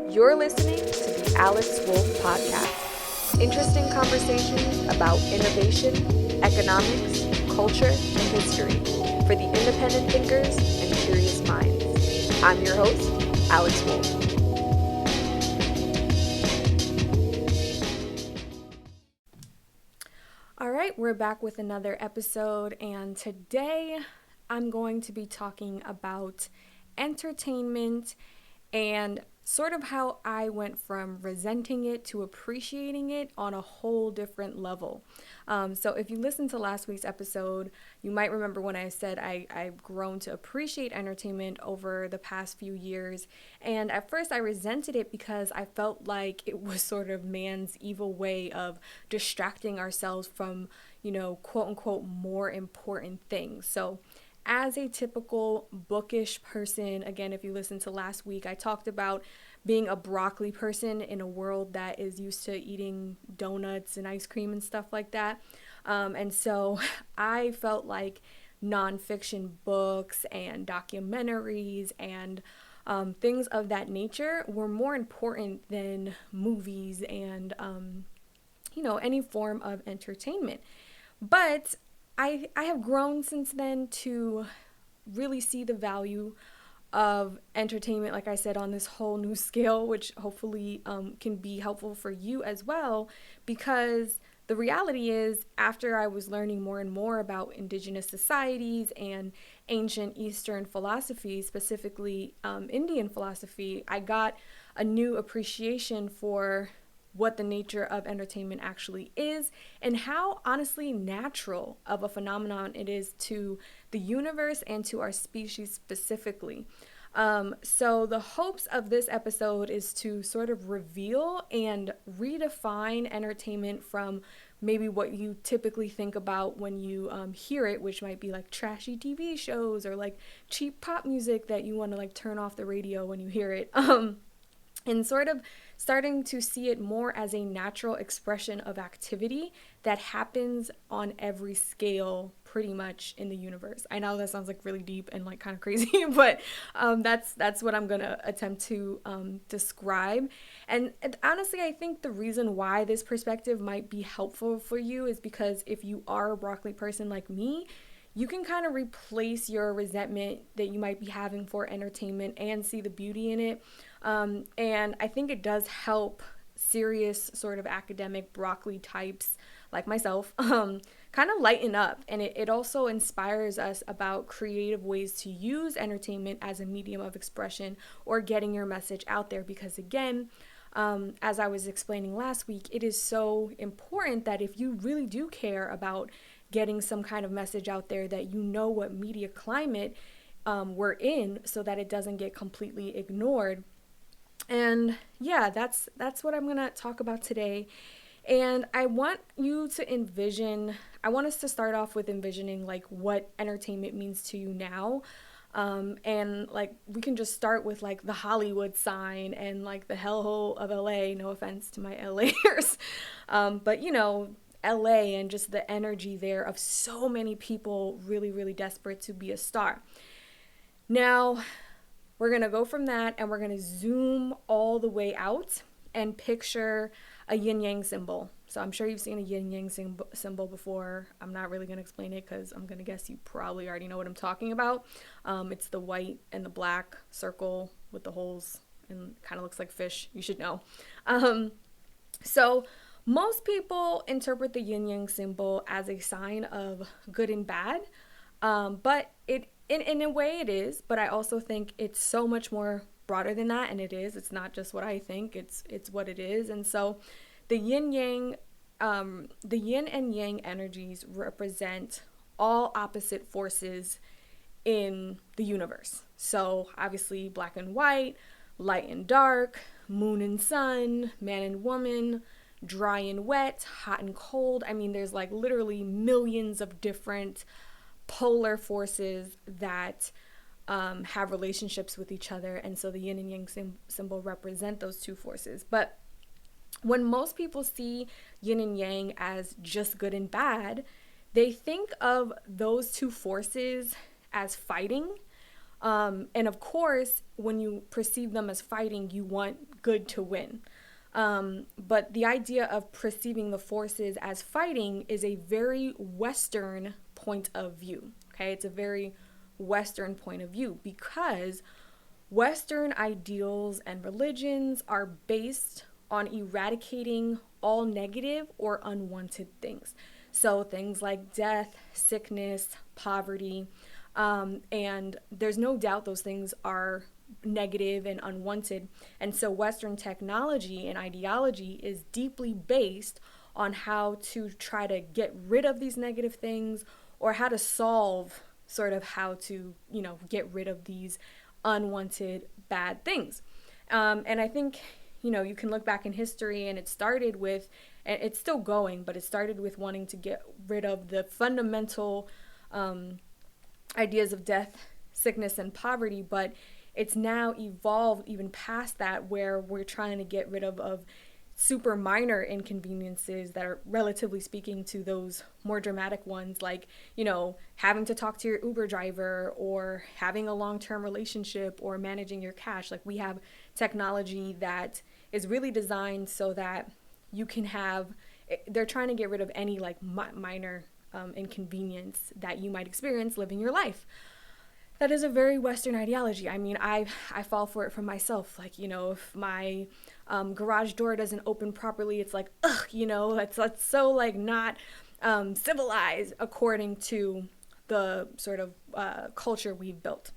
You're listening to the Alex Wolf Podcast. Interesting conversations about innovation, economics, culture, and history for the independent thinkers and curious minds. I'm your host, Alex Wolf. All right, we're back with another episode, and today I'm going to be talking about entertainment and sort of how I went from resenting it to appreciating it on a whole different level. So if you listened to last week's episode, you might remember when I said I've grown to appreciate entertainment over the past few years. And at first I resented it because I felt like it was sort of man's evil way of distracting ourselves from, quote unquote, more important things. So as a typical bookish person, again, if you listen to last week, I talked about being a broccoli person in a world that is used to eating donuts and ice cream and stuff like that. And so I felt like nonfiction books and documentaries and things of that nature were more important than movies and, any form of entertainment. But I have grown since then to really see the value of entertainment, like I said, on this whole new scale, which hopefully can be helpful for you as well, because the reality is, after I was learning more and more about indigenous societies and ancient Eastern philosophy, specifically Indian philosophy, I got a new appreciation for what the nature of entertainment actually is and how honestly natural of a phenomenon it is to the universe and to our species specifically. So the hopes of this episode is to sort of reveal and redefine entertainment from maybe what you typically think about when you hear it, which might be like trashy TV shows or like cheap pop music that you want to like turn off the radio when you hear it. And sort of starting to see it more as a natural expression of activity that happens on every scale pretty much in the universe. I know that sounds like really deep and like kind of crazy, but that's what I'm going to attempt to describe. And honestly, I think the reason why this perspective might be helpful for you is because if you are a broccoli person like me, you can kind of replace your resentment that you might be having for entertainment and see the beauty in it. And I think it does help serious sort of academic broccoli types like myself kind of lighten up. And it also inspires us about creative ways to use entertainment as a medium of expression or getting your message out there. Because again, as I was explaining last week, it is so important that if you really do care about getting some kind of message out there, that you know what media climate we're in so that it doesn't get completely ignored. And yeah, that's what I'm going to talk about today. And I want us to start off with envisioning like what entertainment means to you now. And like we can just start with like the Hollywood sign and like the hellhole of LA, no offense to my LAers. But LA and just the energy there of so many people really, really desperate to be a star. Now, we're going to go from that and we're going to zoom all the way out and picture a yin-yang symbol. So I'm sure you've seen a yin-yang symbol before. I'm not really going to explain it because I'm going to guess you probably already know what I'm talking about. It's the white and the black circle with the holes and kind of looks like fish. You should know. So most people interpret the yin-yang symbol as a sign of good and bad, but in a way it is, but I also think it's so much more broader than that, and it is. It's not just what I think, it's what it is. And so the yin and yang energies represent all opposite forces in the universe. So obviously black and white, light and dark, moon and sun, man and woman, dry and wet, hot and cold. I mean, there's like literally millions of different polar forces that have relationships with each other. And so the yin and yang symbol represent those two forces. But when most people see yin and yang as just good and bad, they think of those two forces as fighting. And of course, when you perceive them as fighting, you want good to win. But the idea of perceiving the forces as fighting is a very Western point of view. Okay, it's a very Western point of view because Western ideals and religions are based on eradicating all negative or unwanted things. So things like death, sickness, poverty, and there's no doubt those things are negative and unwanted. And so Western technology and ideology is deeply based on how to try to get rid of these negative things or how to solve sort of how to, get rid of these unwanted bad things. And I think, you can look back in history and it started with, and it's still going, but it started with wanting to get rid of the fundamental ideas of death, sickness, and poverty, but it's now evolved even past that where we're trying to get rid of super minor inconveniences that are relatively speaking to those more dramatic ones, like, having to talk to your Uber driver or having a long-term relationship or managing your cash. Like, we have technology that is really designed so that you can have, they're trying to get rid of any like minor inconvenience that you might experience living your life. That is a very Western ideology. I mean, I fall for it for myself. Like, if my garage door doesn't open properly, it's like, ugh, that's so like not civilized according to the sort of culture we've built.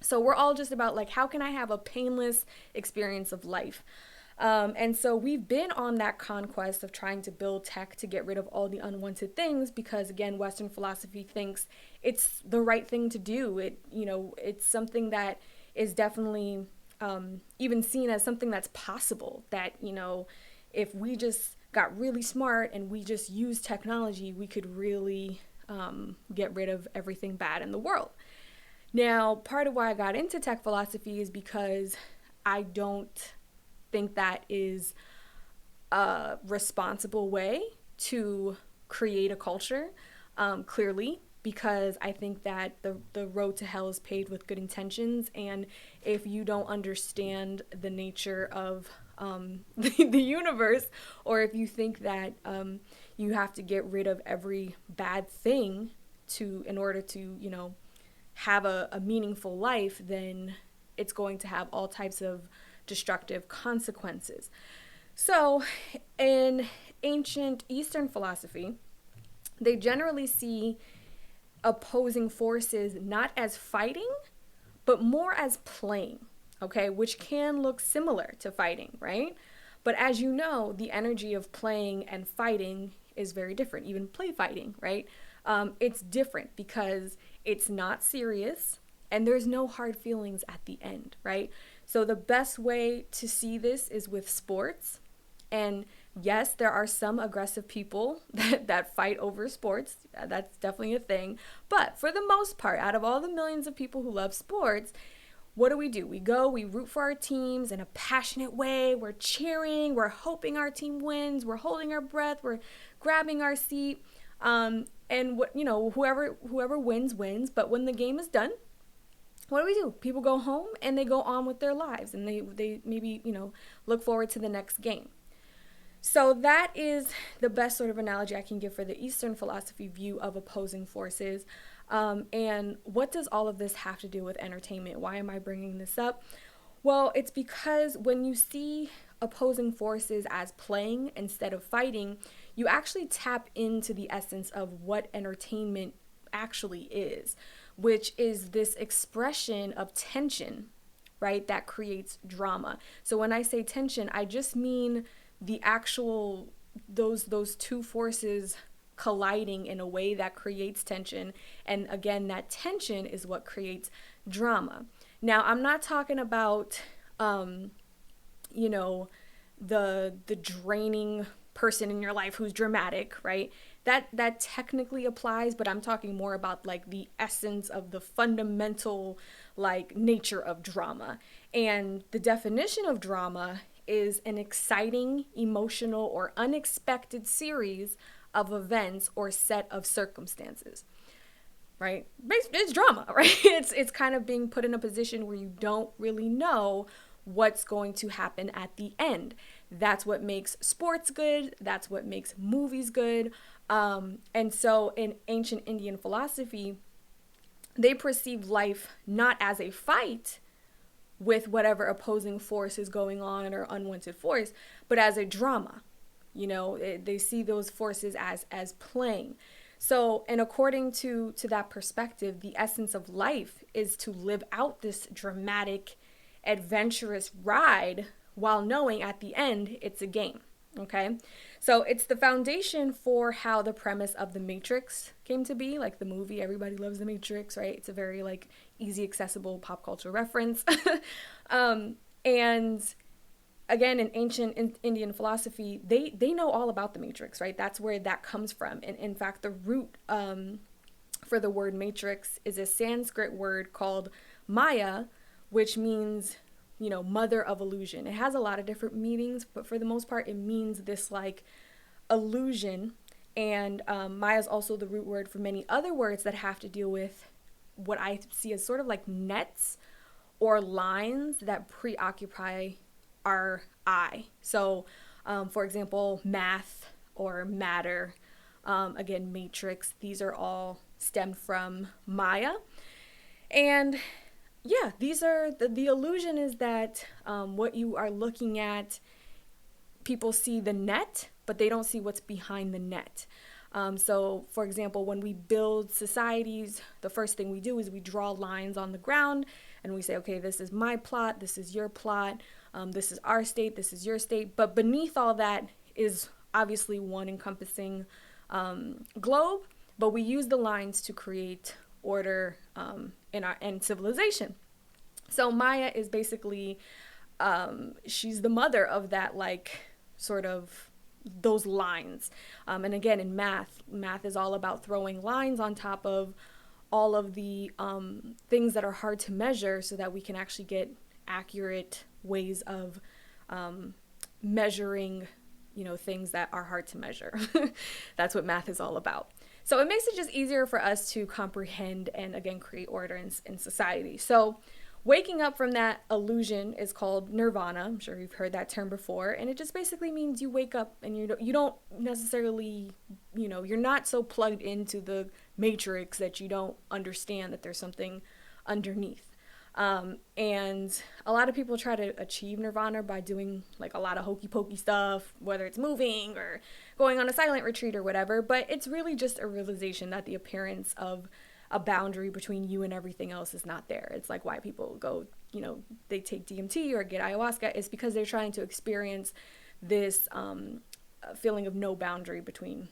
So we're all just about like, how can I have a painless experience of life? And so we've been on that conquest of trying to build tech to get rid of all the unwanted things because, again, Western philosophy thinks it's the right thing to do. It's something that is definitely even seen as something that's possible, that, if we just got really smart and we just use technology, we could really get rid of everything bad in the world. Now, part of why I got into tech philosophy is because I don't think that is a responsible way to create a culture, clearly, because I think that the road to hell is paved with good intentions. And if you don't understand the nature of the universe, or if you think that you have to get rid of every bad thing in order to, have a meaningful life, then it's going to have all types of destructive consequences. So in ancient Eastern philosophy, they generally see opposing forces not as fighting, but more as playing, okay, which can look similar to fighting, right? But as you know, the energy of playing and fighting is very different, even play fighting, right? It's different because it's not serious and there's no hard feelings at the end, right? So the best way to see this is with sports. And yes, there are some aggressive people that fight over sports. That's definitely a thing. But for the most part, out of all the millions of people who love sports, what do? We root for our teams in a passionate way. We're cheering, we're hoping our team wins, we're holding our breath, we're grabbing our seat. And whoever wins. But when the game is done, what do? People go home and they go on with their lives and they maybe, look forward to the next game. So that is the best sort of analogy I can give for the Eastern philosophy view of opposing forces. And what does all of this have to do with entertainment? Why am I bringing this up? Well, it's because when you see opposing forces as playing instead of fighting, you actually tap into the essence of what entertainment actually is, which is this expression of tension, right, that creates drama. So when I say tension, I just mean the actual, those two forces colliding in a way that creates tension. And again, that tension is what creates drama. Now, I'm not talking about, the draining person in your life who's dramatic, right? That technically applies, but I'm talking more about like the essence of the fundamental like nature of drama. And the definition of drama is an exciting, emotional, or unexpected series of events or set of circumstances. right? It's drama, right? It's kind of being put in a position where you don't really know what's going to happen at the end. That's what makes sports good. That's what makes movies good. And so in ancient Indian philosophy, they perceive life not as a fight with whatever opposing force is going on or unwanted force, but as a drama. They see those forces as playing. So, and according to that perspective, the essence of life is to live out this dramatic, adventurous ride while knowing at the end it's a game. Okay, so it's the foundation for how the premise of The Matrix came to be, like the movie. Everybody loves The Matrix, right? It's a very like easy, accessible pop culture reference. And again, in ancient Indian philosophy, they know all about the matrix, right? That's where that comes from. And in fact, the root for the word matrix is a Sanskrit word called Maya, which means, mother of illusion. It has a lot of different meanings, but for the most part, it means this like illusion. And Maya is also the root word for many other words that have to deal with what I see as sort of like nets or lines that preoccupy our eye. So, for example, math or matter, again, matrix, these are all stemmed from Maya. And yeah, these are the illusion is that what you are looking at, people see the net, but they don't see what's behind the net. So, for example, when we build societies, the first thing we do is we draw lines on the ground and we say, okay, this is my plot, this is your plot, this is our state, this is your state. But beneath all that is obviously one encompassing globe, but we use the lines to create order in civilization. So Maya is basically, she's the mother of that, like, sort of those lines. And again, in math is all about throwing lines on top of all of the things that are hard to measure so that we can actually get accurate ways of measuring, things that are hard to measure. That's what math is all about. So it makes it just easier for us to comprehend and, again, create order in society. So waking up from that illusion is called nirvana. I'm sure you've heard that term before. And it just basically means you wake up and you don't necessarily, you're not so plugged into the matrix that you don't understand that there's something underneath. And a lot of people try to achieve nirvana by doing like a lot of hokey pokey stuff, whether it's moving or going on a silent retreat or whatever. But it's really just a realization that the appearance of a boundary between you and everything else is not there. It's like why people go, they take DMT or get ayahuasca. It's because they're trying to experience this feeling of no boundary between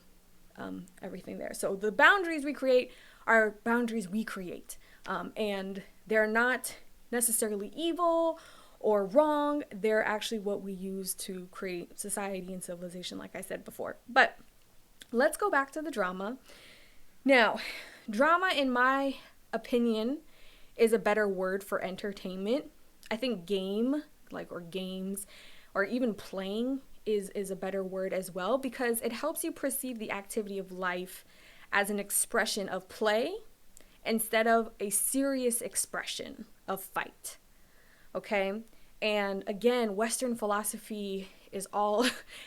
everything there. So the boundaries we create are boundaries we create. And they're not necessarily evil or wrong. They're actually what we use to create society and civilization, like I said before. But let's go back to the drama. Now, drama, in my opinion, is a better word for entertainment. I think game, or games, or even playing is a better word as well, because it helps you perceive the activity of life as an expression of play instead of a serious expression of fight. Okay? And again, Western philosophy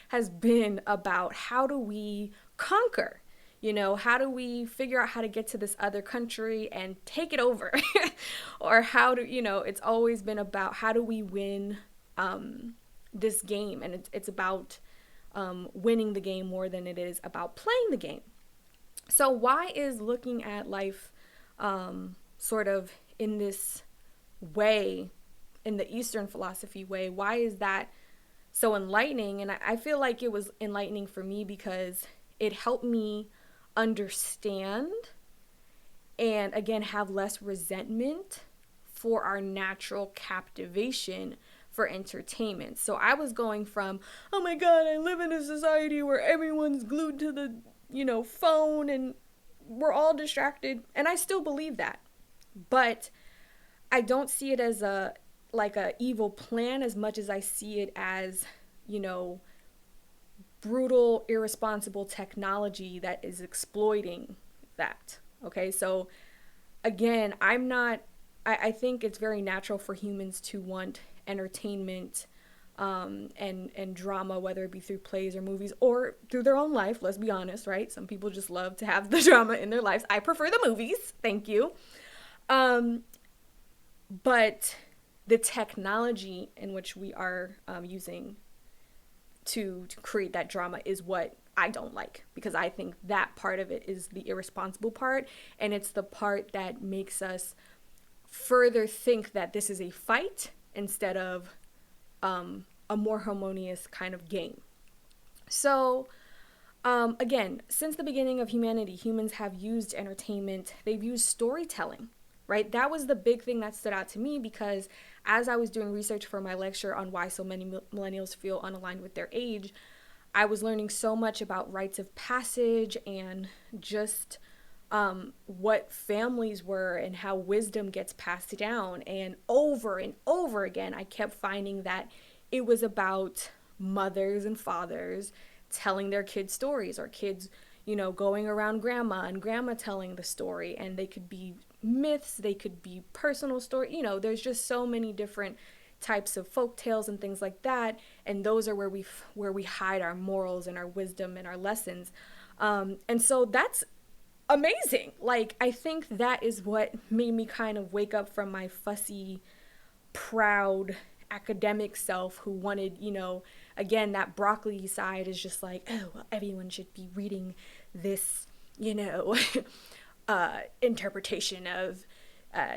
has been about how do we conquer? How do we figure out how to get to this other country and take it over? Or it's always been about how do we win this game? And it's about winning the game more than it is about playing the game. So why is looking at life sort of in this way, in the Eastern philosophy way, why is that so enlightening? And I feel like it was enlightening for me because it helped me understand and, again, have less resentment for our natural captivation for entertainment. So I was going from, oh my God, I live in a society where everyone's glued to the, phone and we're all distracted. And I still believe that. But I don't see it as a evil plan as much as I see it as, brutal, irresponsible technology that is exploiting that. Okay, so again, I think it's very natural for humans to want entertainment, and drama, whether it be through plays or movies or through their own life. Let's be honest, right? Some people just love to have the drama in their lives. I prefer the movies. Thank you. Um, but the technology in which we are using to create that drama is what I don't like, because I think that part of it is the irresponsible part, and it's the part that makes us further think that this is a fight instead of a more harmonious kind of game. So, again, since the beginning of humanity, humans have used entertainment, they've used storytelling, right? That was the big thing that stood out to me, because as I was doing research for my lecture on why so many millennials feel unaligned with their age, I was learning so much about rites of passage and just what families were and how wisdom gets passed down. And over again, I kept finding that it was about mothers and fathers telling their kids stories, or kids, going around grandma and grandma telling the story. And they could be myths, they could be personal story. There's just so many different types of folk tales and things like that, and those are where we hide our morals and our wisdom and our lessons. And so that's amazing. Like, I think that is what made me kind of wake up from my fussy, proud academic self who wanted, again, that broccoli side is just like, oh, well, everyone should be reading this, interpretation of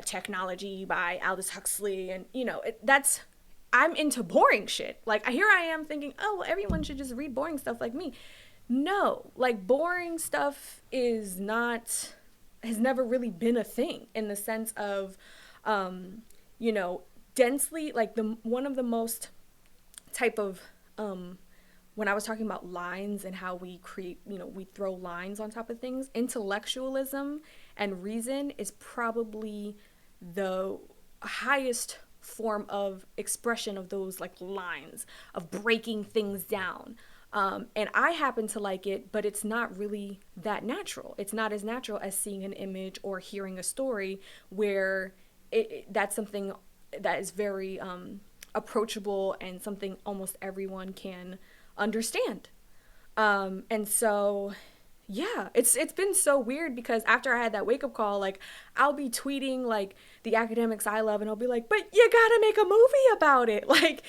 technology by Aldous Huxley. And, that's, I'm into boring shit. Like, here I am thinking, oh, well, everyone should just read boring stuff like me. No, like, boring stuff has never really been a thing, in the sense of, you know, densely, like, one of the most type of, when I was talking about lines and how we create, we throw lines on top of things, intellectualism and reason is probably the highest form of expression of those, like, lines of breaking things down. And I happen to like it, but it's not really that natural. It's not as natural as seeing an image or hearing a story, where that's something that is very approachable and something almost everyone can understand. And so, yeah, it's been so weird, because after I had that wake up call, like, I'll be tweeting, like, the academics I love, and I'll be like, but you gotta make a movie about it. Like,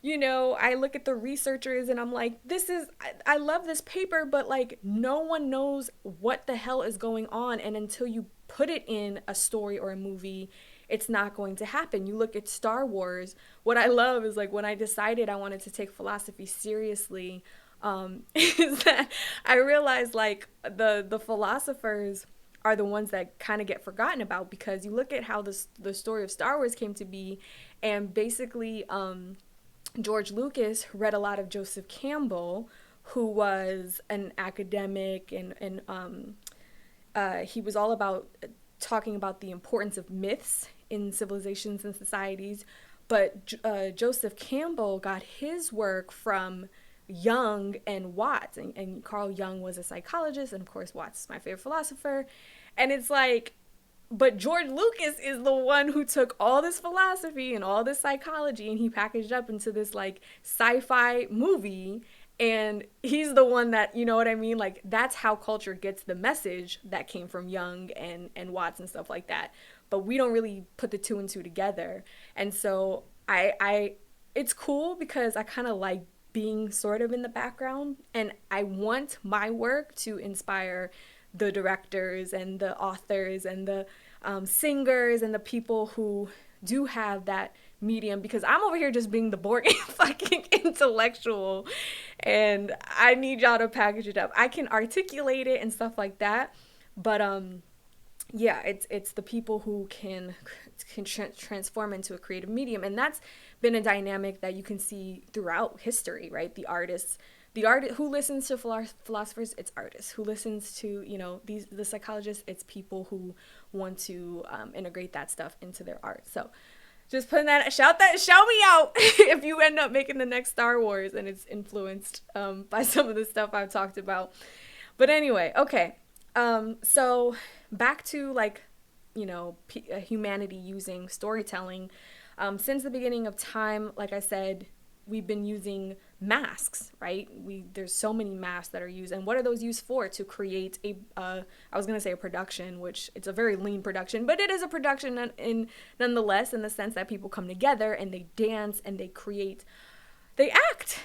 I look at the researchers and I'm like, I love this paper, but, like, no one knows what the hell is going on. And until you put it in a story or a movie, it's not going to happen. You look at Star Wars. What I love is, like, when I decided I wanted to take philosophy seriously, is that I realized, like, the philosophers are the ones that kind of get forgotten about, because you look at how the story of Star Wars came to be, and basically, George Lucas read a lot of Joseph Campbell, who was an academic, and he was all about talking about the importance of myths in civilizations and societies. But Joseph Campbell got his work from Jung and Watts, and Carl Jung was a psychologist, and of course Watts is my favorite philosopher. And it's like, but George Lucas is the one who took all this philosophy and all this psychology, and he packaged up into this, like, sci-fi movie. And he's the one that, you know what I mean? Like, that's how culture gets the message that came from Jung and Watts and stuff like that. But we don't really put the two and two together. And so it's cool, because I kind of like being sort of in the background, and I want my work to inspire the directors and the authors and the singers and the people who do have that medium, because I'm over here just being the boring fucking intellectual, and I need y'all to package it up. I can articulate it and stuff like that, but yeah, it's the people who can transform into a creative medium. And that's been a dynamic that you can see throughout history, right? The artist who listens to philosophers, it's artists. Who listens to, the psychologists, it's people who want to integrate that stuff into their art. So just putting shout me out if you end up making the next Star Wars and it's influenced by some of the stuff I've talked about. But anyway, okay. So back to, like, humanity using storytelling. Since the beginning of time, like I said, we've been using masks, right? There's so many masks that are used, and what are those used for? To create I was gonna say a production, which it's a very lean production, but it is a production nonetheless, in the sense that people come together and they dance and they act.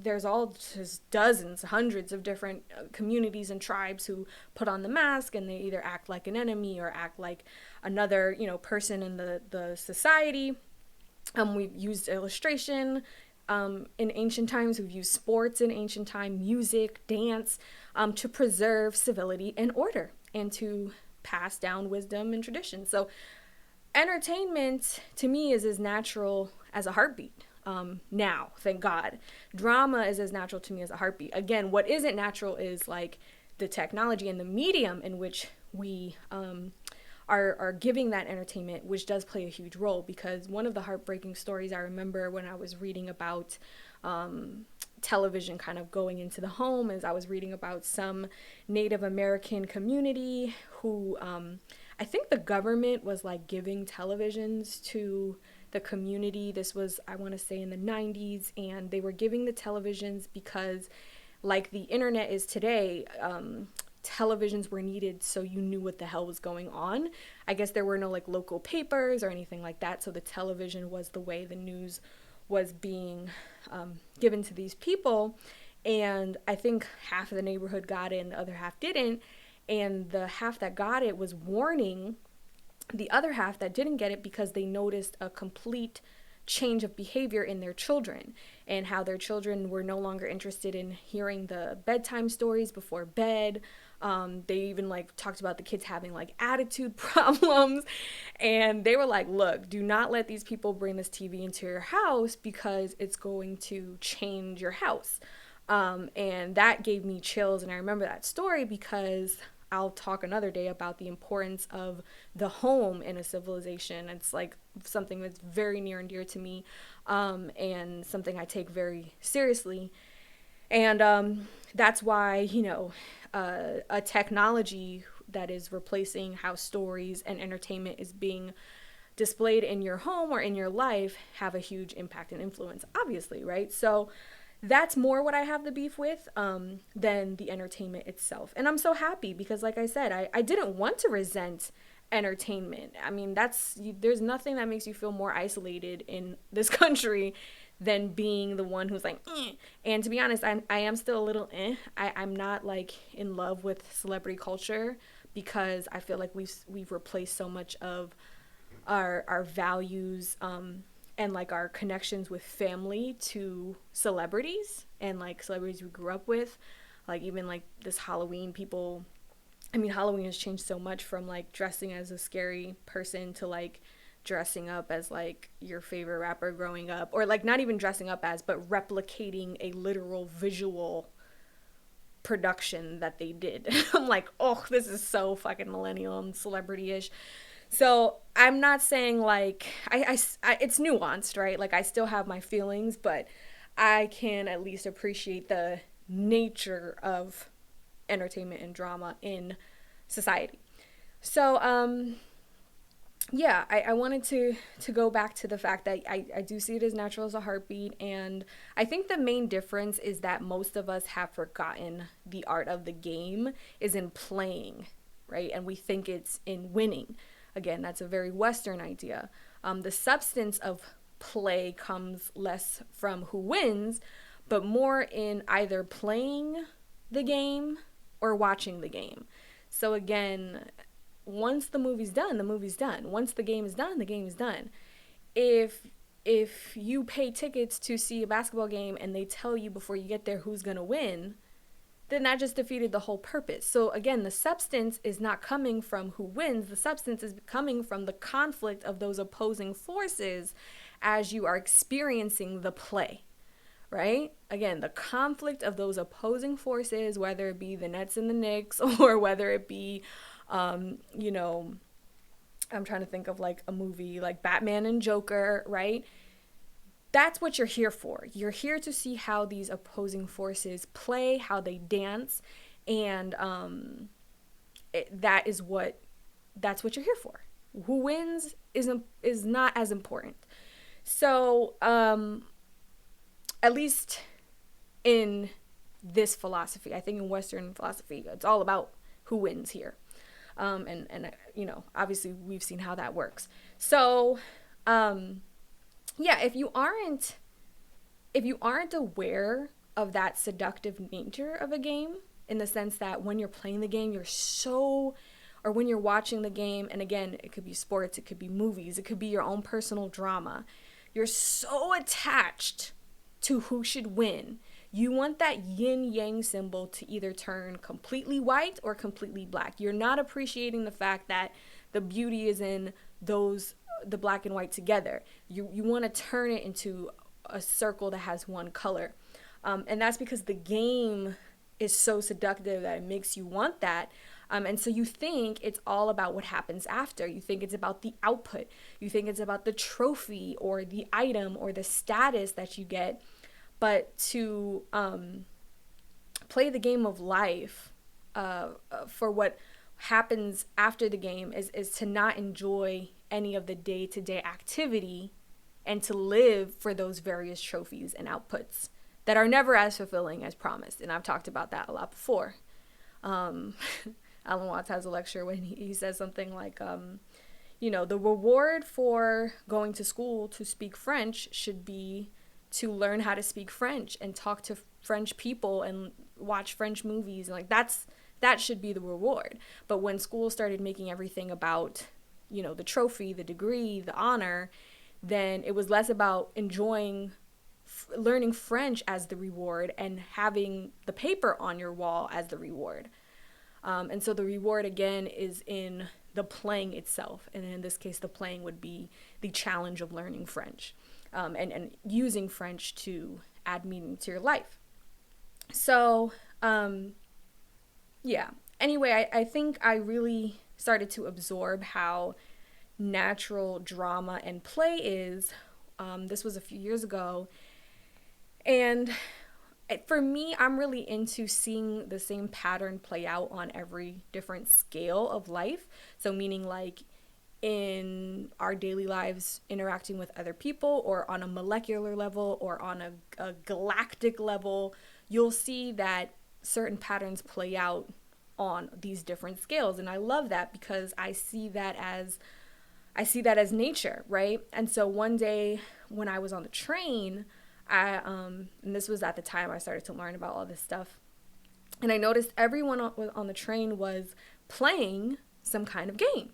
There's all just dozens, hundreds of different communities and tribes who put on the mask, and they either act like an enemy or act like another, person in the society. We've used illustration in ancient times. We've used sports in ancient time, music, dance, to preserve civility and order and to pass down wisdom and tradition. So entertainment to me is as natural as a heartbeat. Now, thank God. Drama is as natural to me as a heartbeat. Again, what isn't natural is like the technology and the medium in which we are giving that entertainment, which does play a huge role. Because one of the heartbreaking stories I remember when I was reading about television kind of going into the home is I was reading about some Native American community who I think the government was like giving televisions to the community. This was, I want to say, in the 90s, and they were giving the televisions because, like the internet is today, televisions were needed so you knew what the hell was going on. I guess there were no like local papers or anything like that, so the television was the way the news was being given to these people. And I think half of the neighborhood got it and the other half didn't, and the half that got it was warning the other half that didn't get it because they noticed a complete change of behavior in their children, and how their children were no longer interested in hearing the bedtime stories before bed. They even like talked about the kids having like attitude problems, and they were like, look, do not let these people bring this TV into your house because it's going to change your house. And that gave me chills, and I remember that story because I'll talk another day about the importance of the home in a civilization. It's like something that's very near and dear to me, and something I take very seriously. And that's why, a technology that is replacing how stories and entertainment is being displayed in your home or in your life have a huge impact and influence, obviously, right? So that's more what I have the beef with than the entertainment itself. And I'm so happy because, like I said, I didn't want to resent entertainment. I mean, there's nothing that makes you feel more isolated in this country than being the one who's like, eh. And to be honest, I am still a little I'm not like in love with celebrity culture because I feel like we've replaced so much of our values and like our connections with family to celebrities and like celebrities we grew up with. Like even like this Halloween, Halloween has changed so much from like dressing as a scary person to like dressing up as like your favorite rapper growing up, or like not even dressing up as, but replicating a literal visual production that they did. I'm like, oh, this is so fucking millennial and celebrity-ish. So I'm not saying like I it's nuanced, right? Like I still have my feelings, but I can at least appreciate the nature of entertainment and drama in society. So yeah, I wanted to go back to the fact that I do see it as natural as a heartbeat, and I think the main difference is that most of us have forgotten the art of the game is in playing, right? And we think it's in winning. Again, that's a very Western idea. The substance of play comes less from who wins, but more in either playing the game or watching the game. So again, once the movie's done, the movie's done. Once the game is done, the game is done. If you pay tickets to see a basketball game and they tell you before you get there who's going to win, then that just defeated the whole purpose. So again, the substance is not coming from who wins. The substance is coming from the conflict of those opposing forces as you are experiencing the play, right? Again, the conflict of those opposing forces, whether it be the Nets and the Knicks or whether it be, I'm trying to think of like a movie like Batman and Joker, right? That's what you're here for. You're here to see how these opposing forces play, how they dance, and that is what that's what you're here for. Who wins is not as important. So, at least in this philosophy, I think in Western philosophy, it's all about who wins here. And obviously we've seen how that works. So, yeah, if you aren't aware of that seductive nature of a game, in the sense that when you're playing the game, or when you're watching the game, and again, it could be sports, it could be movies, it could be your own personal drama, you're so attached to who should win. You want that yin yang symbol to either turn completely white or completely black. You're not appreciating the fact that the beauty is in the black and white together. You want to turn it into a circle that has one color. And that's because the game is so seductive that it makes you want that. And so you think it's all about what happens after. You think it's about the output. You think it's about the trophy or the item or the status that you get. But to play the game of life for what happens after the game is to not enjoy any of the day-to-day activity and to live for those various trophies and outputs that are never as fulfilling as promised. And I've talked about that a lot before. Alan Watts has a lecture when he says something like, the reward for going to school to speak French should be to learn how to speak French and talk to French people and watch French movies. And that should be the reward. But when school started making everything about, the trophy, the degree, the honor, then it was less about enjoying learning French as the reward and having the paper on your wall as the reward. And so the reward, again, is in the playing itself. And in this case, the playing would be the challenge of learning French and using French to add meaning to your life. So, yeah. Anyway, I think I really started to absorb how natural drama and play is. This was a few years ago. And for me, I'm really into seeing the same pattern play out on every different scale of life. So meaning like in our daily lives, interacting with other people, or on a molecular level, or on a galactic level, you'll see that certain patterns play out on these different scales. And I love that because I see that as nature, right? And so one day when I was on the train, and this was at the time I started to learn about all this stuff, and I noticed everyone on the train was playing some kind of game.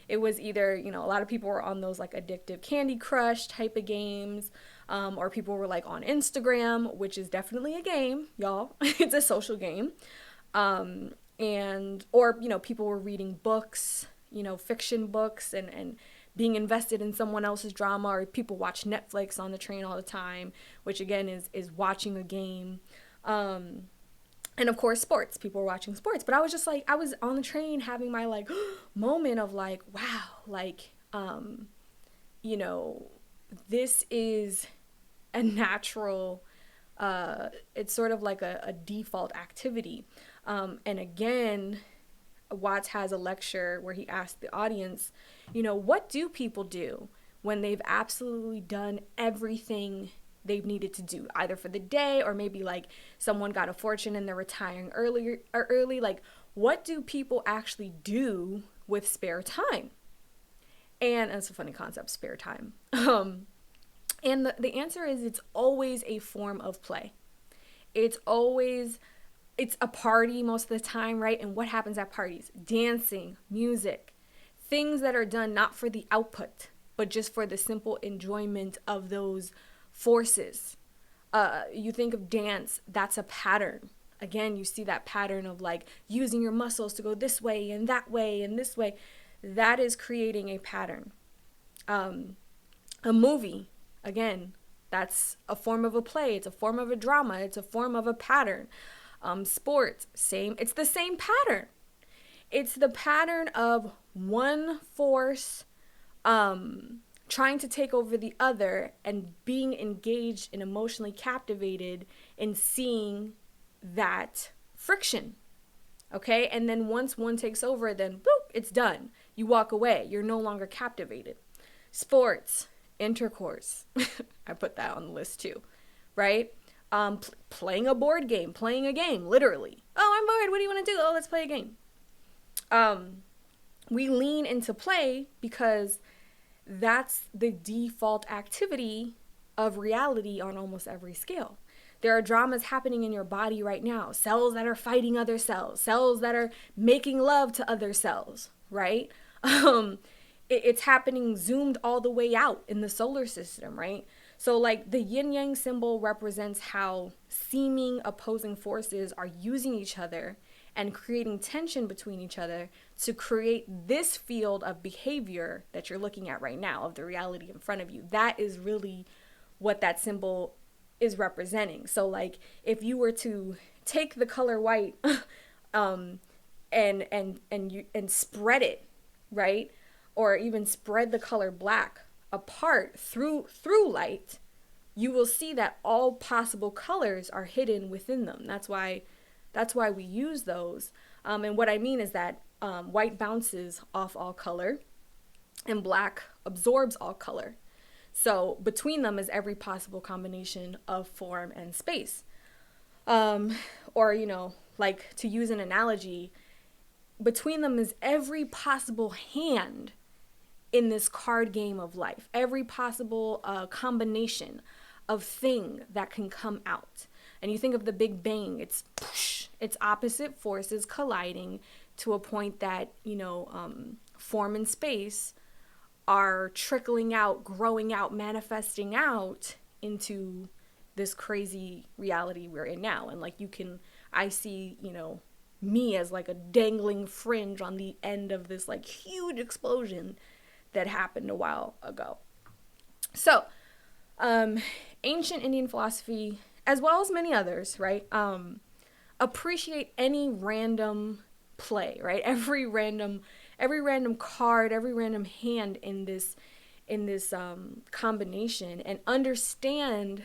It was either, a lot of people were on those like addictive Candy Crush type of games, or people were like on Instagram, which is definitely a game, y'all. It's a social game. Or people were reading books, fiction books, and being invested in someone else's drama, or people watch Netflix on the train all the time, which again is watching a game. And of course, sports. People were watching sports. But I was just like, I was on the train having my like moment of like, wow, like, this is a natural, it's sort of like a default activity. And again, Watts has a lecture where he asked the audience, what do people do when they've absolutely done everything they've needed to do, either for the day, or maybe like someone got a fortune and they're retiring early. Like, what do people actually do with spare time? And it's a funny concept, spare time. And the answer is it's always a form of play. It's a party most of the time, right? And what happens at parties? Dancing, music, things that are done not for the output, but just for the simple enjoyment of those forces. You think of dance, that's a pattern. Again, you see that pattern of like using your muscles to go this way and that way and this way. That is creating a pattern. A movie, again, that's a form of a play. It's a form of a drama. It's a form of a pattern. Sports, same. It's the same pattern. It's the pattern of one force trying to take over the other and being engaged and emotionally captivated in seeing that friction. Okay? And then once one takes over, then boop, it's done. You walk away. You're no longer captivated. Sports, intercourse. I put that on the list too, right? Playing a board game, playing a game, literally. Oh, I'm bored. What do you want to do? Oh, let's play a game. We lean into play because that's the default activity of reality on almost every scale. There are dramas happening in your body right now. Cells that are fighting other cells, cells that are making love to other cells, right? It's happening zoomed all the way out in the solar system, right? So like the yin yang symbol represents how seeming opposing forces are using each other and creating tension between each other to create this field of behavior that you're looking at right now, of the reality in front of you. That is really what that symbol is representing. So like if you were to take the color white and spread it, right? Or even spread the color black apart through light, you will see that all possible colors are hidden within them. That's why we use those. And what I mean is that white bounces off all color and black absorbs all color. So between them is every possible combination of form and space. Or, like to use an analogy, between them is every possible hand in this card game of life, every possible combination of thing that can come out. And you think of the Big Bang, it's opposite forces colliding to a point that, form and space are trickling out, growing out, manifesting out into this crazy reality we're in now. And like I see, me as like a dangling fringe on the end of this like huge explosion that happened a while ago. So, ancient Indian philosophy, as well as many others, right, appreciate any random play, right? Every random card, every random hand in this combination, and understand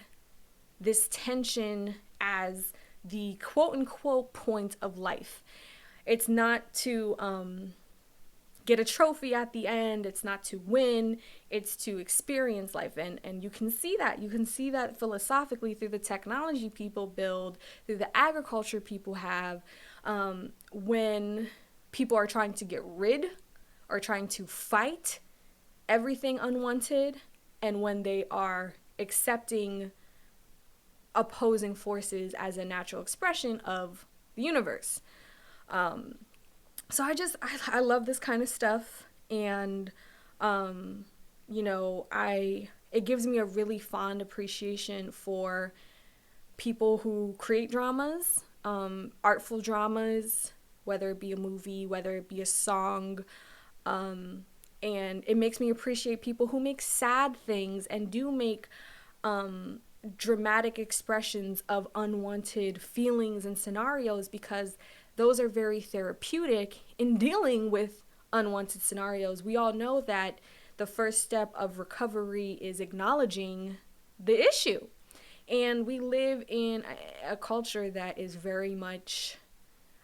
this tension as the quote unquote point of life. It's not to get a trophy at the end. It's not to win. It's to experience life. And you can see that philosophically through the technology people build, through the agriculture people have, when people are trying to get rid or trying to fight everything unwanted, and when they are accepting opposing forces as a natural expression of the universe. So I love this kind of stuff, and it gives me a really fond appreciation for people who create dramas, artful dramas, whether it be a movie, whether it be a song, and it makes me appreciate people who make sad things and do make dramatic expressions of unwanted feelings and scenarios, because those are very therapeutic in dealing with unwanted scenarios. We all know that the first step of recovery is acknowledging the issue. And we live in a culture that is very much,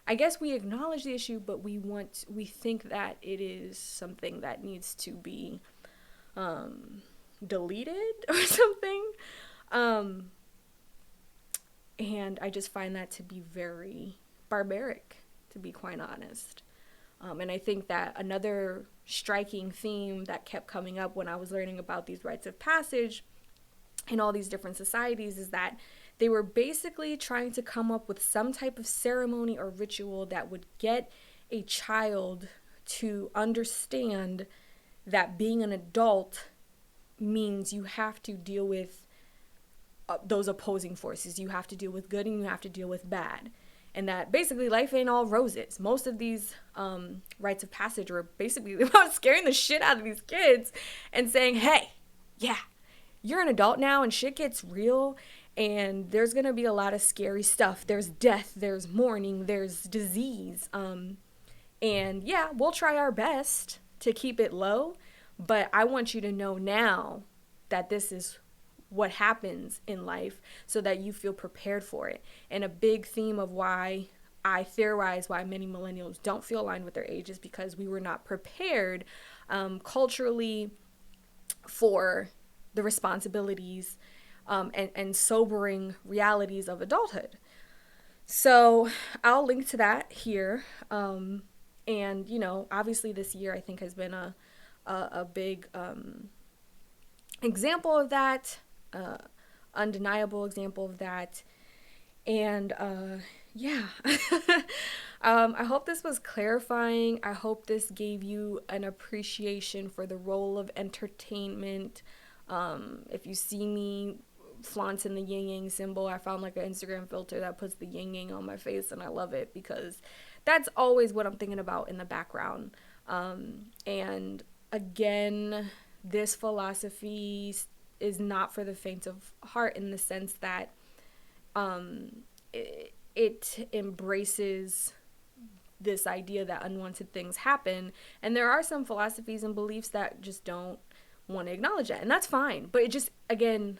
I guess we acknowledge the issue, but we think that it is something that needs to be deleted or something. And I just find that to be very barbaric, to be quite honest. And I think that another striking theme that kept coming up when I was learning about these rites of passage in all these different societies is that they were basically trying to come up with some type of ceremony or ritual that would get a child to understand that being an adult means you have to deal with those opposing forces. You have to deal with good and you have to deal with bad. And that basically life ain't all roses. Most of these rites of passage were basically about scaring the shit out of these kids and saying, hey, yeah, you're an adult now and shit gets real and there's going to be a lot of scary stuff. There's death, there's mourning, there's disease. And yeah, we'll try our best to keep it low, but I want you to know now that this is what happens in life so that you feel prepared for it. And a big theme of why I theorize why many millennials don't feel aligned with their age is because we were not prepared culturally for the responsibilities and sobering realities of adulthood. So I'll link to that here. And, obviously this year I think has been a big example of that, undeniable example of that. And yeah, I hope this was clarifying. I hope this gave you an appreciation for the role of entertainment. If you see me flaunting the yin yang symbol, I found like an Instagram filter that puts the yin yang on my face, and I love it because that's always what I'm thinking about in the background. And again, this philosophy is not for the faint of heart, in the sense that it embraces this idea that unwanted things happen, and there are some philosophies and beliefs that just don't want to acknowledge that, and that's fine. But it just, again,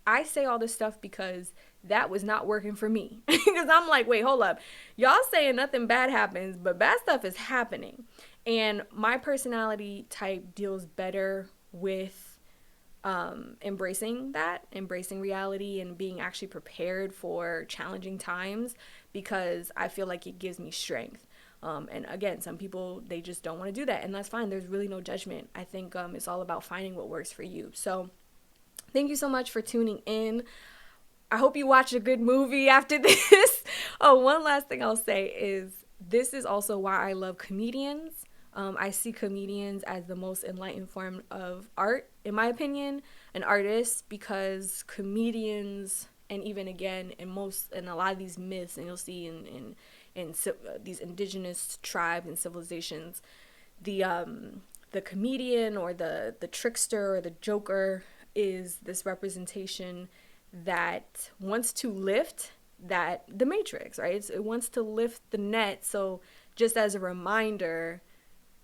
I say all this stuff because that was not working for me. Because I'm like, wait, hold up, y'all saying nothing bad happens, but bad stuff is happening. And my personality type deals better with embracing reality and being actually prepared for challenging times, because I feel like it gives me strength. And again, some people, they just don't want to do that, and that's fine. There's really no judgment. I think it's all about finding what works for you. So thank you so much for tuning in. I hope you watch a good movie after this. Oh, one last thing I'll say is this is also why I love comedians. I see comedians as the most enlightened form of art, in my opinion, an artist, because comedians, and even again, in a lot of these myths, and you'll see in these indigenous tribes and civilizations, the comedian or the trickster or the joker is this representation that wants to lift the matrix, right? It wants to lift the net. So just as a reminder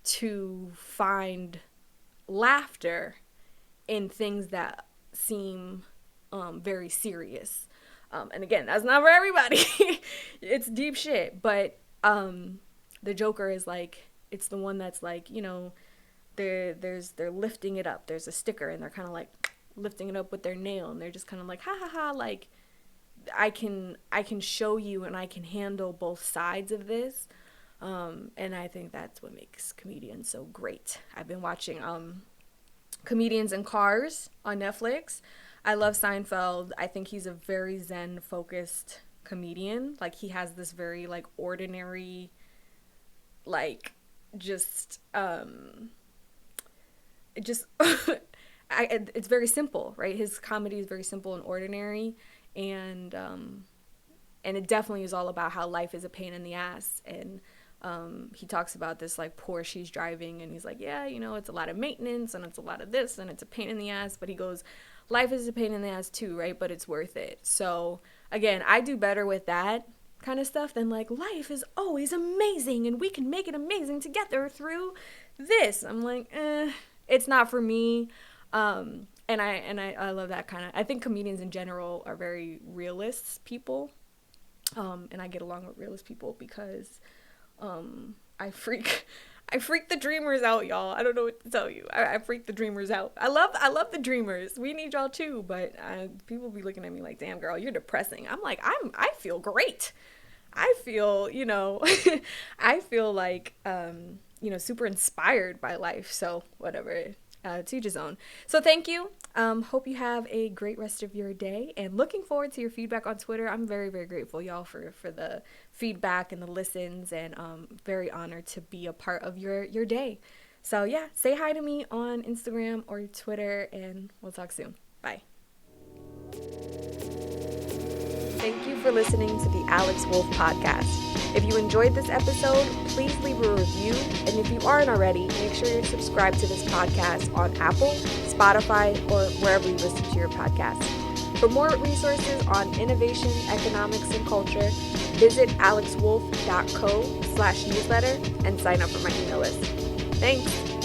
to find laughter in things that seem very serious. And again, that's not for everybody. It's deep shit. But the Joker is like, it's the one that's like, they're lifting it up. There's a sticker and they're kind of like lifting it up with their nail, and they're just kind of like, ha ha ha, like I can show you and I can handle both sides of this. And I think that's what makes comedians so great. I've been watching Comedians in Cars on Netflix. I love Seinfeld. I think he's a very Zen focused comedian. Like, he has this very like ordinary, like just it's very simple, right? His comedy is very simple and ordinary, and it definitely is all about how life is a pain in the ass. And he talks about this like Porsche he's driving, and he's like, yeah, it's a lot of maintenance and it's a lot of this and it's a pain in the ass, but he goes, life is a pain in the ass too, right? But it's worth it. So again, I do better with that kind of stuff than like, life is always amazing and we can make it amazing together through this. I'm like, it's not for me. And I love that kind of, I think comedians in general are very realist people. And I get along with realist people because I freak the dreamers out, y'all. I don't know what to tell you. I freak the dreamers out. I love the dreamers. We need y'all too, but people be looking at me like, damn girl, you're depressing. I'm like, I feel great. I feel, I feel like, super inspired by life. So whatever, to each his own. So thank you. Hope you have a great rest of your day, and looking forward to your feedback on Twitter. I'm very, very grateful, y'all, for the feedback and the listens, and very honored to be a part of your day. So yeah, say hi to me on Instagram or Twitter, and we'll talk soon. Bye. Thank you for listening to the Alex Wolf Podcast. If you enjoyed this episode, please leave a review. And if you aren't already, make sure you're subscribed to this podcast on Apple, Spotify, or wherever you listen to your podcasts. For more resources on innovation, economics, and culture, visit alexwolf.co/newsletter and sign up for my email list. Thanks.